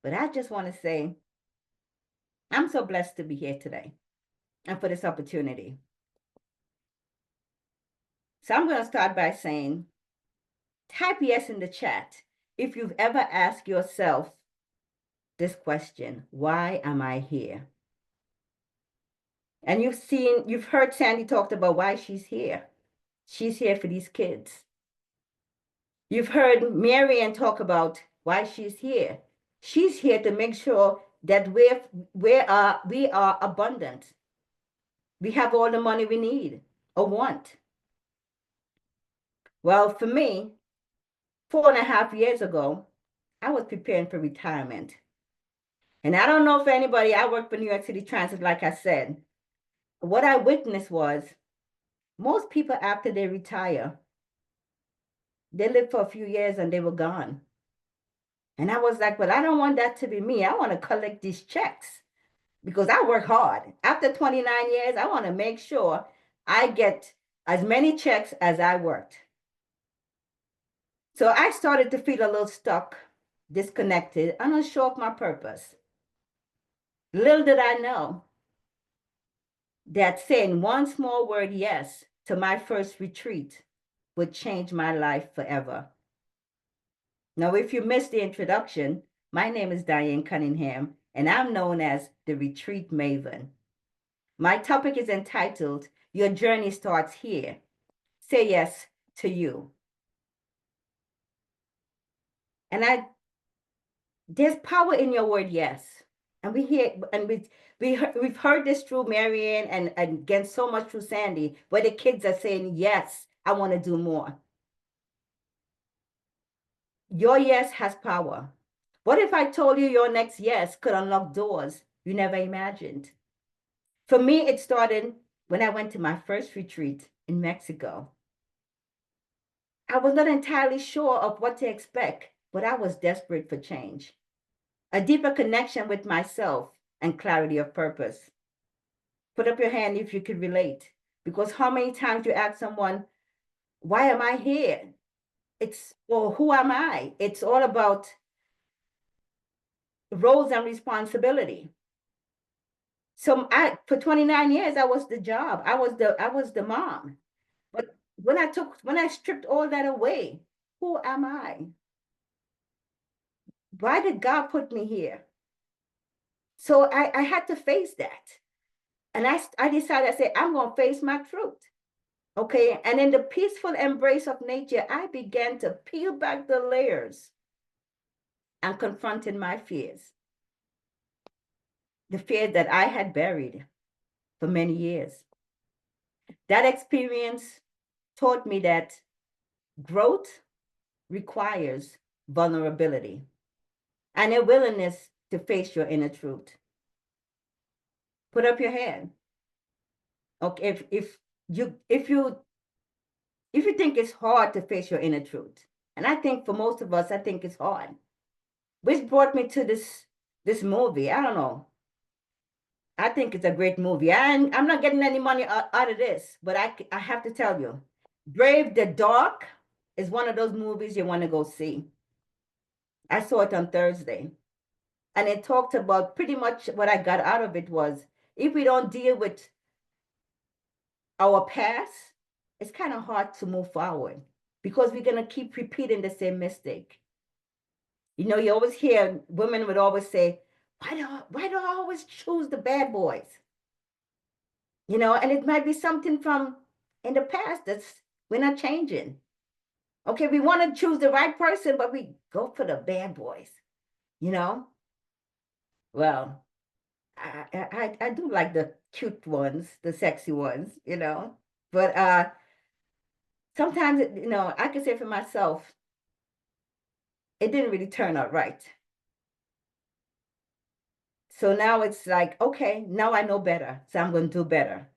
But I just want to say, I'm so blessed to be here today and for this opportunity. So I'm going to start by saying, type yes in the chat if you've ever asked yourself this question: why am I here? And you've heard Sandy talked about why she's here. She's here for these kids. You've heard Marianne talk about why she's here. She's here to make sure that we are abundant. We have all the money we need or want. Well, for me, 4.5 years ago, I was preparing for retirement. And I don't know if anybody, I work for New York City Transit, like I said. What I witnessed was most people, after they retire, they live for a few years and they were gone. And I was like, well, I don't want that to be me. I want to collect these checks because I work hard. After 29 years, I want to make sure I get as many checks as I worked. So I started to feel a little stuck, disconnected, and unsure of my purpose. Little did I know that saying one small word yes to my first retreat would change my life forever. Now, if you missed the introduction, my name is Dianne Cunningham, and I'm known as the Retreat Maven. My topic is entitled, Your Journey Starts Here. Say yes to you. And there's power in your word yes. And we've heard this through Marianne and again so much through Sandy, where the kids are saying, yes, I want to do more. Your yes has power. What if I told you your next yes could unlock doors you never imagined? For me, it started when I went to my first retreat in Mexico. I was not entirely sure of what to expect, but I was desperate for change, a deeper connection with myself, and clarity of purpose. Put up your hand if you could relate, because how many times you ask someone, why am I here? Or who am I? It's all about roles and responsibility. So for 29 years, I was the job. I was the mom. But when I stripped all that away, who am I? Why did God put me here? So I had to face that. And I decided, I said, I'm going to face my truth. Okay. And in the peaceful embrace of nature, I began to peel back the layers and confronted my fears, the fear that I had buried for many years. That experience taught me that growth requires vulnerability and a willingness to face your inner truth. Put up your hand. Okay, if you think it's hard to face your inner truth, and I think for most of us, I think it's hard. Which brought me to this movie. I don't know. I think it's a great movie. I'm not getting any money out of this, but I have to tell you, Brave the Dark is one of those movies you want to go see. I saw it on Thursday. And it talked about pretty much what I got out of it was if we don't deal with our past, it's kind of hard to move forward because we're going to keep repeating the same mistake. You know, you always hear women would always say, why do I always choose the bad boys? You know, and it might be something from in the past we're not changing. Okay, we want to choose the right person, but we go for the bad boys, you know? Well, I do like the cute ones, the sexy ones, you know. But sometimes, you know, I can say for myself, it didn't really turn out right. So now it's like, okay, now I know better, so I'm going to do better.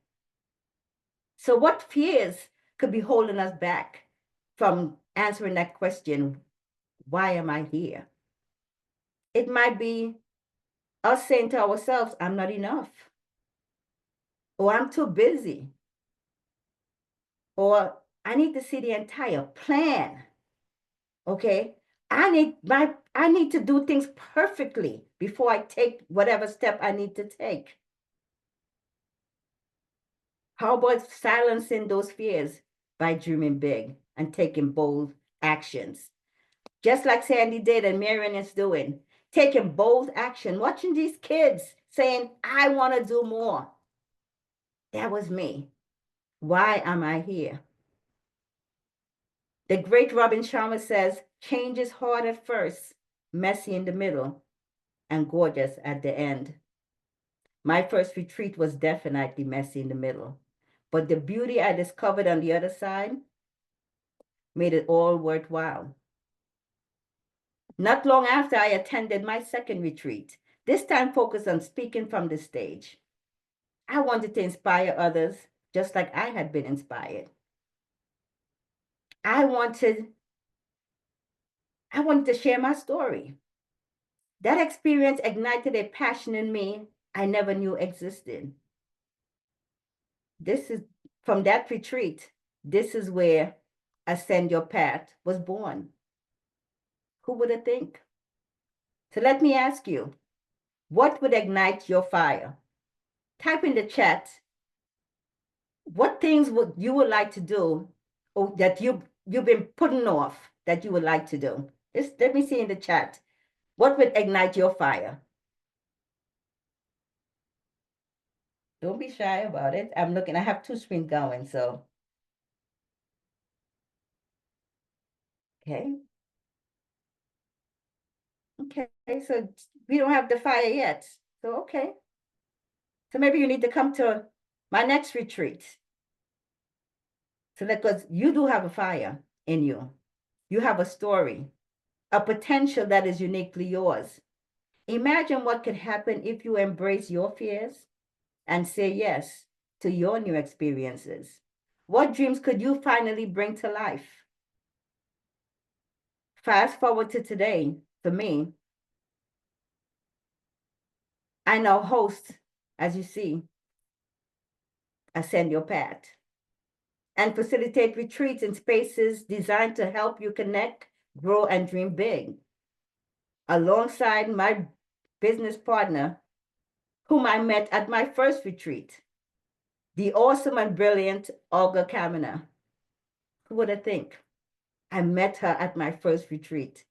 So what fears could be holding us back from answering that question, why am I here? It might be us saying to ourselves, I'm not enough, or I'm too busy, or I need to see the entire plan. Okay, I need to do things perfectly before I take whatever step I need to take. How about silencing those fears by dreaming big and taking bold actions? Just like Sandy did and Marion is doing, taking bold action, watching these kids saying, I want to do more. That was me. Why am I here? The great Robin Sharma says, change is hard at first, messy in the middle, and gorgeous at the end. My first retreat was definitely messy in the middle, but the beauty I discovered on the other side made it all worthwhile. Not long after, I attended my second retreat, this time focused on speaking from the stage. I wanted to inspire others just like I had been inspired. I wanted to share my story. That experience ignited a passion in me I never knew existed. This is from that retreat, this is where Ascend Your Path was born. Who would have think? So let me ask you, what would ignite your fire? Type in the chat what things would you would like to do or that you've been putting off that you would like to do. Just let me see in the chat. What would ignite your fire? Don't be shy about it. I'm looking, I have two screens going, so okay. Okay, so we don't have the fire yet. So okay. So maybe you need to come to my next retreat. So because you do have a fire in you. You have a story, a potential that is uniquely yours. Imagine what could happen if you embrace your fears and say yes to your new experiences. What dreams could you finally bring to life? Fast forward to today, for me, I now host, as you see, Ascend Your Path and facilitate retreats in spaces designed to help you connect, grow, and dream big. Alongside my business partner, whom I met at my first retreat, the awesome and brilliant Olga Kamina. Who would have think? I met her at my first retreat,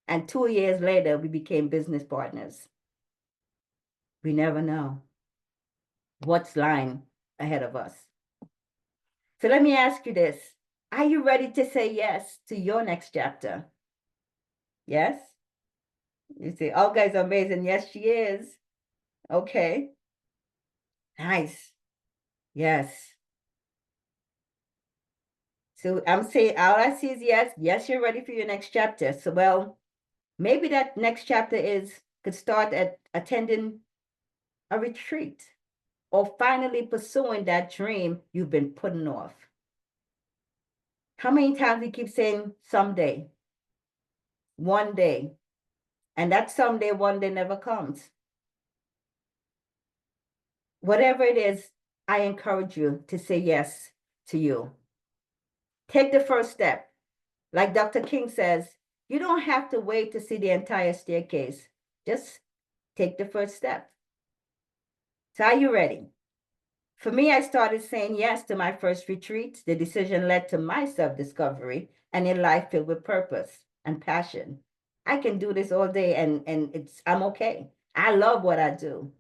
and 2 years later, we became business partners. We never know what's lying ahead of us. So let me ask you this. Are you ready to say yes to your next chapter? Yes? You say, Olga is amazing. Yes, she is. Okay. Nice. Yes. So I'm saying all I see is yes. Yes, you're ready for your next chapter. So well, maybe that next chapter could start at attending a retreat or finally pursuing that dream you've been putting off. How many times we keep saying someday, one day, and that someday, one day never comes. Whatever it is, I encourage you to say yes to you. Take the first step. Like Dr. King says, you don't have to wait to see the entire staircase. Just take the first step. So are you ready? For me, I started saying yes to my first retreat. The decision led to my self-discovery and a life filled with purpose and passion. I can do this all day and I'm okay. I love what I do.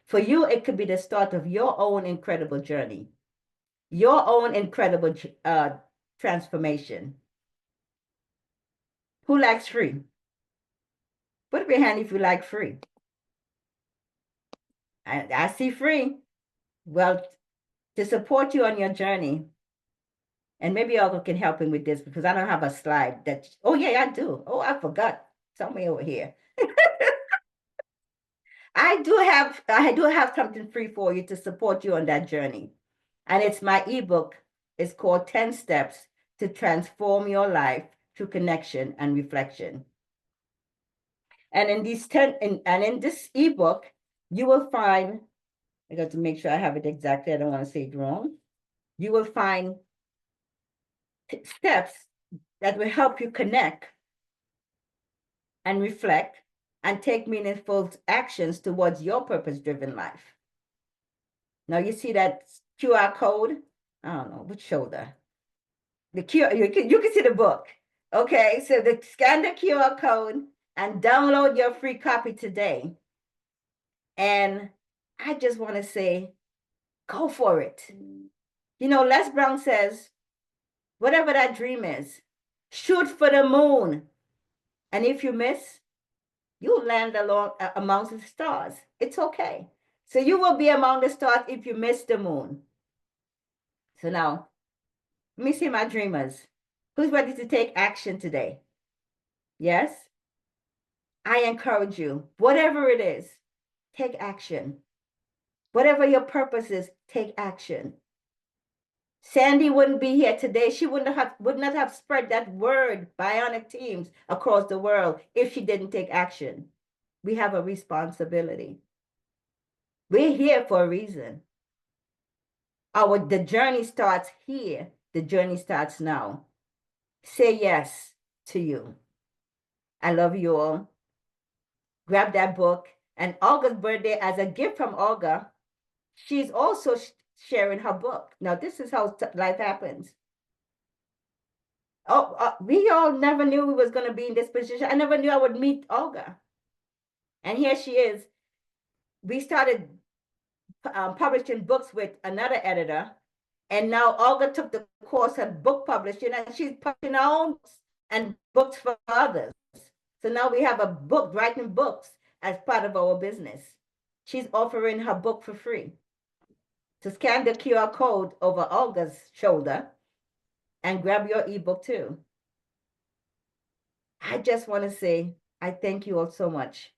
For you, it could be the start of your own incredible journey, your own incredible transformation. Who likes free? Put up your hand if you like free. I see free. Well, to support you on your journey, and maybe Olga can help him with this because I don't have a slide that, oh yeah, I do. Oh, I forgot. Somewhere over here. I do have something free for you to support you on that journey. And it's my ebook. It's called 10 Steps to Transform Your Life Through Connection and Reflection. And in in this ebook, you will find, I got to make sure I have it exactly. I don't want to say it wrong. You will find steps that will help you connect and reflect and take meaningful actions towards your purpose-driven life. Now you see that QR code? I don't know, which shoulder? The QR, you can see the book. Okay, so scan the QR code and download your free copy today. And I just want to say, go for it. You know, Les Brown says, whatever that dream is, shoot for the moon. And if you miss, you'll land amongst the stars. It's okay. So you will be among the stars if you miss the moon. So now, let me see my dreamers. Who's ready to take action today? Yes? I encourage you, whatever it is, take action. Whatever your purpose is, take action. Sandy wouldn't be here today. She would not have spread that word, bionic teams, across the world if she didn't take action. We have a responsibility. We're here for a reason. The journey starts here. The journey starts now. Say yes to you. I love you all. Grab that book. And Olga's birthday, as a gift from Olga, she's also sharing her book. Now, this is how life happens. We all never knew we was going to be in this position. I never knew I would meet Olga. And here she is. We started publishing books with another editor. And now Olga took the course of book publishing, and she's publishing her own books and books for others. So now we have a book, writing books as part of our business. She's offering her book for free. So scan the QR code over Olga's shoulder and grab your ebook too. I just want to say, I thank you all so much